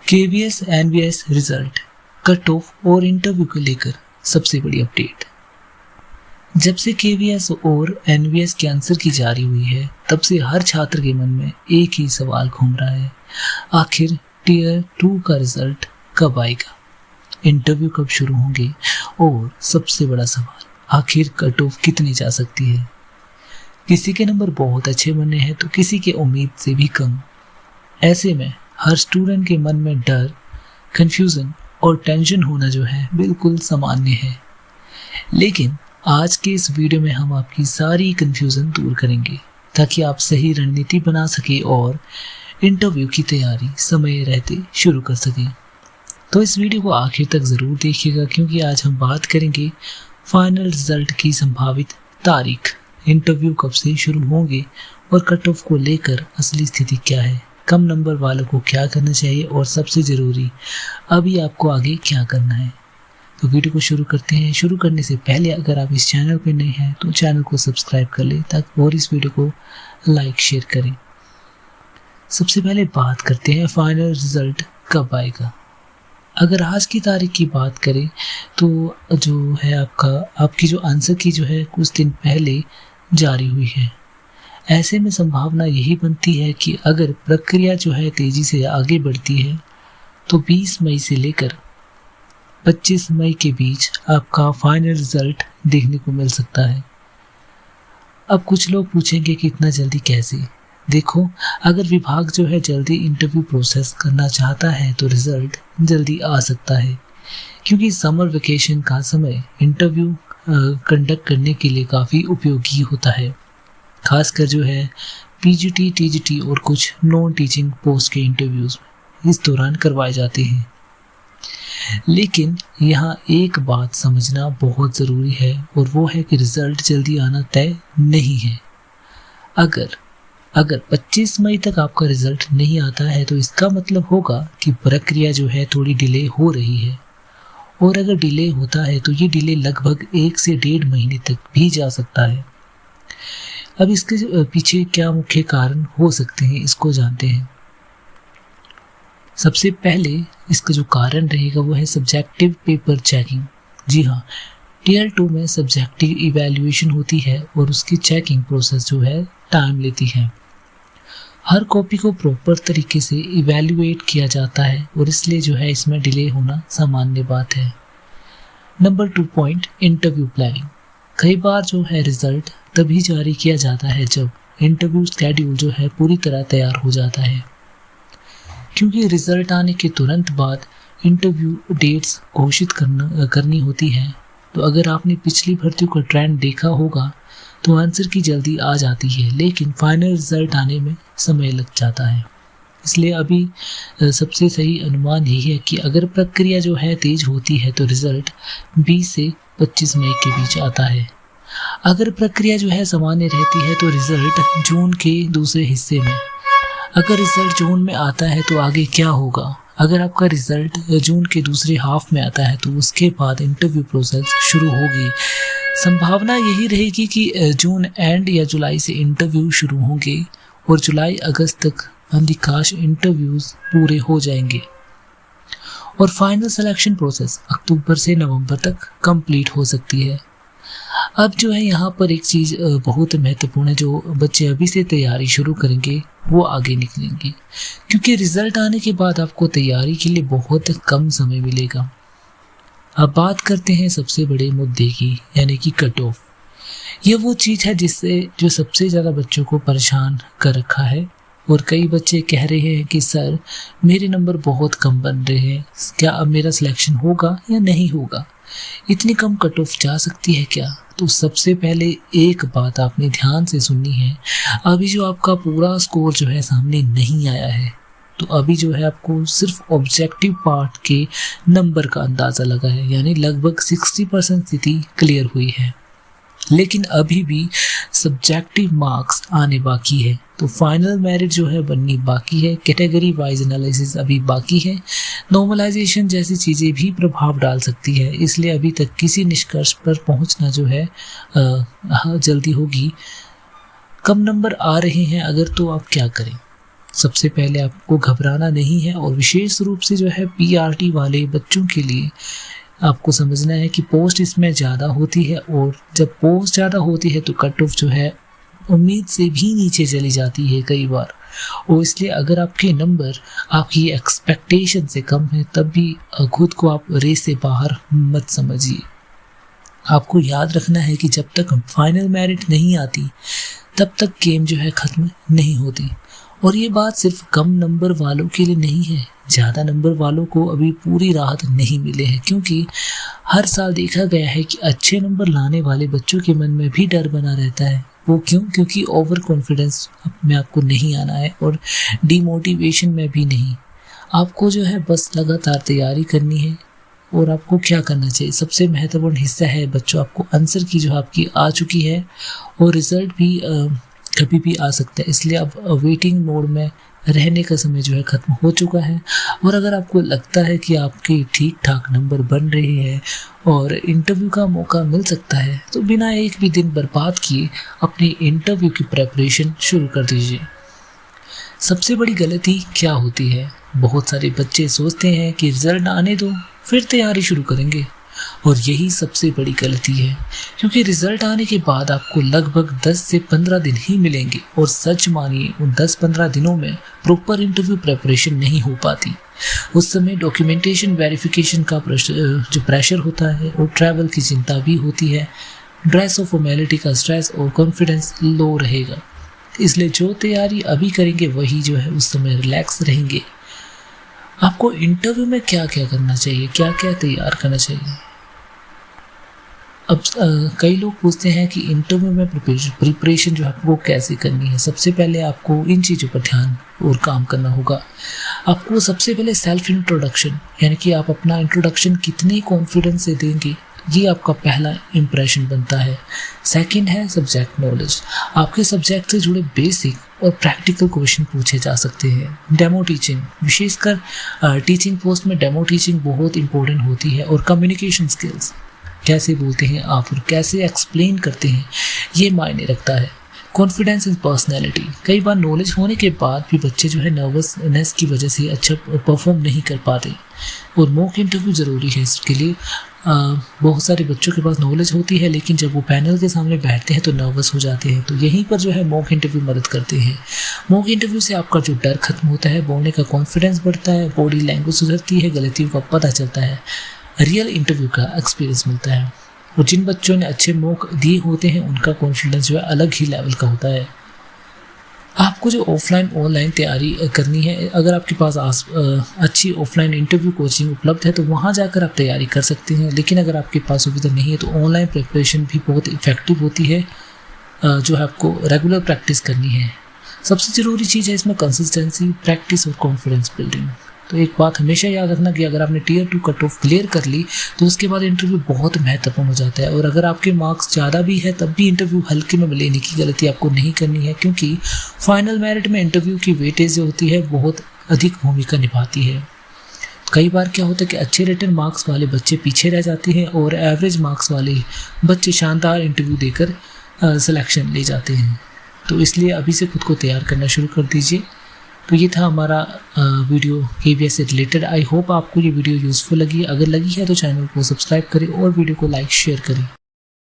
KVS NVS result, cut off और interview को लेकर सबसे बड़ी अपडेट। जब से केवीएस और एनवीएस के आंसर की जारी हुई है, तब से हर छात्र के मन में एक ही सवाल घूम रहा है, आखिर टियर 2 का रिजल्ट कब आएगा, इंटरव्यू कब शुरू होंगे और सबसे बड़ा सवाल, आखिर कट ऑफ कितनी जा सकती है। किसी के नंबर बहुत अच्छे बने हैं तो किसी के उम्मीद से भी कम। ऐसे में हर स्टूडेंट के मन में डर, कंफ्यूजन और टेंशन होना जो है बिल्कुल सामान्य है। लेकिन आज के इस वीडियो में हम आपकी सारी कंफ्यूजन दूर करेंगे ताकि आप सही रणनीति बना सके और इंटरव्यू की तैयारी समय रहते शुरू कर सकें। तो इस वीडियो को आखिर तक ज़रूर देखिएगा, क्योंकि आज हम बात करेंगे फाइनल रिजल्ट की संभावित तारीख, इंटरव्यू कब से शुरू होंगे और कट ऑफ को लेकर असली स्थिति क्या है, कम नंबर वालों को क्या करना चाहिए और सबसे ज़रूरी अभी आपको आगे क्या करना है। तो वीडियो को शुरू करते हैं। शुरू करने से पहले अगर आप इस चैनल पर नए हैं तो चैनल को सब्सक्राइब कर लें ताकि और इस वीडियो को लाइक शेयर करें। सबसे पहले बात करते हैं फाइनल रिजल्ट कब आएगा। अगर आज की तारीख की बात करें तो जो है आपकी जो आंसर की जो है कुछ दिन पहले जारी हुई है। ऐसे में संभावना यही बनती है कि अगर प्रक्रिया जो है तेज़ी से आगे बढ़ती है तो 20 मई से लेकर 25 मई के बीच आपका फाइनल रिजल्ट देखने को मिल सकता है। अब कुछ लोग पूछेंगे कि इतना जल्दी कैसे। देखो, अगर विभाग जो है जल्दी इंटरव्यू प्रोसेस करना चाहता है तो रिजल्ट जल्दी आ सकता है, क्योंकि समर वेकेशन का समय इंटरव्यू कंडक्ट करने के लिए काफ़ी उपयोगी होता है। खासकर जो है पीजीटी, टीजीटी और कुछ नॉन टीचिंग पोस्ट के इंटरव्यूज़ इस दौरान करवाए जाते हैं। लेकिन यहाँ एक बात समझना बहुत ज़रूरी है और वो है कि रिज़ल्ट जल्दी आना तय नहीं है। अगर 25 मई तक आपका रिज़ल्ट नहीं आता है तो इसका मतलब होगा कि प्रक्रिया जो है थोड़ी डिले हो रही है, और अगर डिले होता है तो ये डिले लगभग 1 से 1.5 महीने तक भी जा सकता है। अब इसके पीछे क्या मुख्य कारण हो सकते हैं, इसको जानते हैं। सबसे पहले इसका जो कारण रहेगा वो है सब्जेक्टिव पेपर चेकिंग। जी हाँ, टियर 2 में सब्जेक्टिव इवैल्यूएशन होती है और उसकी चेकिंग प्रोसेस जो है टाइम लेती है। हर कॉपी को प्रॉपर तरीके से इवैल्यूएट किया जाता है और इसलिए जो है इसमें डिले होना सामान्य बात है। Number 2 point, interview planning. कई बार जो है रिजल्ट तभी जारी किया जाता है जब इंटरव्यू स्केड्यूल जो है पूरी तरह तैयार हो जाता है, क्योंकि रिजल्ट आने के तुरंत बाद इंटरव्यू डेट्स घोषित करनी होती है। तो अगर आपने पिछली भर्तियों का ट्रेंड देखा होगा तो आंसर की जल्दी आ जाती है, लेकिन फाइनल रिजल्ट आने में समय लग जाता है। इसलिए अभी सबसे सही अनुमान यही है कि अगर प्रक्रिया जो है तेज होती है तो रिजल्ट 20 से 25 मई के बीच आता है। अगर प्रक्रिया जो है सामान्य रहती है तो रिजल्ट जून के दूसरे हिस्से में। अगर रिजल्ट जून में आता है तो आगे क्या होगा। अगर आपका रिजल्ट जून के दूसरे हाफ में आता है तो उसके बाद इंटरव्यू प्रोसेस शुरू होगी। संभावना यही रहेगी कि जून एंड या जुलाई से इंटरव्यू शुरू होंगे और जुलाई अगस्त तक अधिकांश इंटरव्यूज पूरे हो जाएंगे और फाइनल सिलेक्शन प्रोसेस अक्टूबर से नवंबर तक कंप्लीट हो सकती है। अब जो है यहाँ पर एक चीज़ बहुत महत्वपूर्ण है, जो बच्चे अभी से तैयारी शुरू करेंगे वो आगे निकलेंगे, क्योंकि रिजल्ट आने के बाद आपको तैयारी के लिए बहुत कम समय मिलेगा। अब बात करते हैं सबसे बड़े मुद्दे की, यानी कि कट ऑफ। ये वो चीज़ है जो सबसे ज़्यादा बच्चों को परेशान कर रखा है और कई बच्चे कह रहे हैं कि सर मेरे नंबर बहुत कम बन रहे हैं, क्या अब मेरा सिलेक्शन होगा या नहीं होगा, इतनी कम कट ऑफ जा सकती है क्या। तो सबसे पहले एक बात आपने ध्यान से सुननी है, अभी जो आपका पूरा स्कोर जो है सामने नहीं आया है, तो अभी जो है आपको सिर्फ ऑब्जेक्टिव पार्ट के नंबर का अंदाज़ा लगा है, यानी लगभग 60% स्थिति क्लियर हुई है, लेकिन अभी भी सब्जेक्टिव मार्क्स आने बाकी है। तो फाइनल मेरिट जो है बननी बाकी है, कैटेगरी वाइज एनालिसिस अभी बाकी है, नॉर्मलाइजेशन जैसी चीज़ें भी प्रभाव डाल सकती है। इसलिए अभी तक किसी निष्कर्ष पर पहुंचना जो है जल्दी होगी। कम नंबर आ रहे हैं अगर, तो आप क्या करें। सबसे पहले आपको घबराना नहीं है, और विशेष रूप से जो है PRT वाले बच्चों के लिए आपको समझना है कि पोस्ट इसमें ज़्यादा होती है, और जब पोस्ट ज़्यादा होती है तो कट ऑफ जो है उम्मीद से भी नीचे चली जाती है कई बार। और इसलिए अगर आपके नंबर आपकी एक्सपेक्टेशन से कम है तब भी खुद को आप रेस से बाहर मत समझिए। आपको याद रखना है कि जब तक फाइनल मेरिट नहीं आती तब तक गेम जो है ख़त्म नहीं होती। और ये बात सिर्फ कम नंबर वालों के लिए नहीं है, ज़्यादा नंबर वालों को अभी पूरी राहत नहीं मिले हैं, क्योंकि हर साल देखा गया है कि अच्छे नंबर लाने वाले बच्चों के मन में भी डर बना रहता है। वो क्यों? क्योंकि ओवर कॉन्फिडेंस में आपको नहीं आना है और डीमोटिवेशन में भी नहीं। आपको जो है बस लगातार तैयारी करनी है। और आपको क्या करना चाहिए? सबसे महत्वपूर्ण हिस्सा है बच्चों, आपको आंसर की जो आपकी आ चुकी है और रिज़ल्ट भी कभी भी आ सकता है, इसलिए अब वेटिंग मोड में रहने का समय जो है ख़त्म हो चुका है। और अगर आपको लगता है कि आपके ठीक ठाक नंबर बन रहे हैं और इंटरव्यू का मौका मिल सकता है, तो बिना एक भी दिन बर्बाद किए अपनी इंटरव्यू की प्रेपरेशन शुरू कर दीजिए। सबसे बड़ी गलती क्या होती है? बहुत सारे बच्चे सोचते हैं कि रिजल्ट आने दो फिर तैयारी शुरू करेंगे, और यही सबसे बड़ी गलती है, क्योंकि रिजल्ट आने के बाद आपको लगभग 10 से 15 दिन ही मिलेंगे, और सच मानिए उन 10-15 दिनों में प्रॉपर इंटरव्यू प्रेपरेशन नहीं हो पाती। उस समय डॉक्यूमेंटेशन वेरिफिकेशन का जो प्रेशर होता है, और ट्रैवल की चिंता भी होती है, ड्रेस और फॉर्मेलिटी का स्ट्रेस, और कॉन्फिडेंस लो रहेगा। इसलिए जो तैयारी अभी करेंगे वही जो है उस समय रिलैक्स रहेंगे। आपको इंटरव्यू में क्या क्या करना चाहिए, क्या क्या तैयार करना चाहिए? अब कई लोग पूछते हैं कि इंटरव्यू में प्रिपरेशन जो है वो कैसे करनी है। सबसे पहले आपको इन चीज़ों पर ध्यान और काम करना होगा। आपको सबसे पहले सेल्फ इंट्रोडक्शन, यानी कि आप अपना इंट्रोडक्शन कितने कॉन्फिडेंस से देंगे, ये आपका पहला इम्प्रेशन बनता है। सेकंड है सब्जेक्ट नॉलेज। आपके सब्जेक्ट से जुड़े बेसिक और प्रैक्टिकल क्वेश्चन पूछे जा सकते हैं। डेमो टीचिंग, विशेषकर टीचिंग पोस्ट में डेमो टीचिंग बहुत इंपॉर्टेंट होती है। और कम्युनिकेशन स्किल्स, कैसे बोलते हैं आप और कैसे एक्सप्लेन करते हैं, ये मायने रखता है। कॉन्फिडेंस इन पर्सनैलिटी, कई बार नॉलेज होने के बाद भी बच्चे जो है नर्वसनेस की वजह से अच्छा परफॉर्म नहीं कर पाते, और मॉक इंटरव्यू ज़रूरी है इसके लिए। बहुत सारे बच्चों के पास नॉलेज होती है, लेकिन जब वो पैनल के सामने बैठते हैं तो नर्वस हो जाते हैं, तो यहीं पर जो है मॉक इंटरव्यू मदद करते हैं। मॉक इंटरव्यू से आपका जो डर खत्म होता है, बोलने का कॉन्फिडेंस बढ़ता है, बॉडी लैंग्वेज सुधरती है, गलतियों का पता चलता है, रियल इंटरव्यू का एक्सपीरियंस मिलता है। और जिन बच्चों ने अच्छे मॉक दिए होते हैं उनका कॉन्फिडेंस जो है अलग ही लेवल का होता है। आपको जो ऑफलाइन ऑनलाइन तैयारी करनी है, अगर आपके पास अच्छी ऑफलाइन इंटरव्यू कोचिंग उपलब्ध है तो वहाँ जाकर आप तैयारी कर सकते हैं, लेकिन अगर आपके पास सुविधा नहीं है तो ऑनलाइन प्रिपरेशन भी बहुत इफ़ेक्टिव होती है, जो है आपको रेगुलर प्रैक्टिस करनी है। सबसे ज़रूरी चीज़ है इसमें कंसिस्टेंसी, प्रैक्टिस और कॉन्फिडेंस बिल्डिंग। तो एक बात हमेशा याद रखना कि अगर आपने Tier 2 कट ऑफ क्लियर कर ली तो उसके बाद इंटरव्यू बहुत महत्वपूर्ण हो जाता है। और अगर आपके मार्क्स ज़्यादा भी है तब भी इंटरव्यू हल्के में लेने की गलती आपको नहीं करनी है, क्योंकि फाइनल मेरिट में इंटरव्यू की वेटेज जो होती है बहुत अधिक भूमिका निभाती है। कई बार क्या होता है कि अच्छे रिटर्न मार्क्स वाले बच्चे पीछे रह जाते हैं और एवरेज मार्क्स वाले बच्चे शानदार इंटरव्यू देकर सिलेक्शन ले जाते हैं। तो इसलिए अभी से खुद को तैयार करना शुरू कर दीजिए। तो ये था हमारा वीडियो KVS से रिलेटेड। आई होप आपको ये वीडियो यूज़फुल लगी। अगर लगी है तो चैनल को सब्सक्राइब करें और वीडियो को लाइक शेयर करें।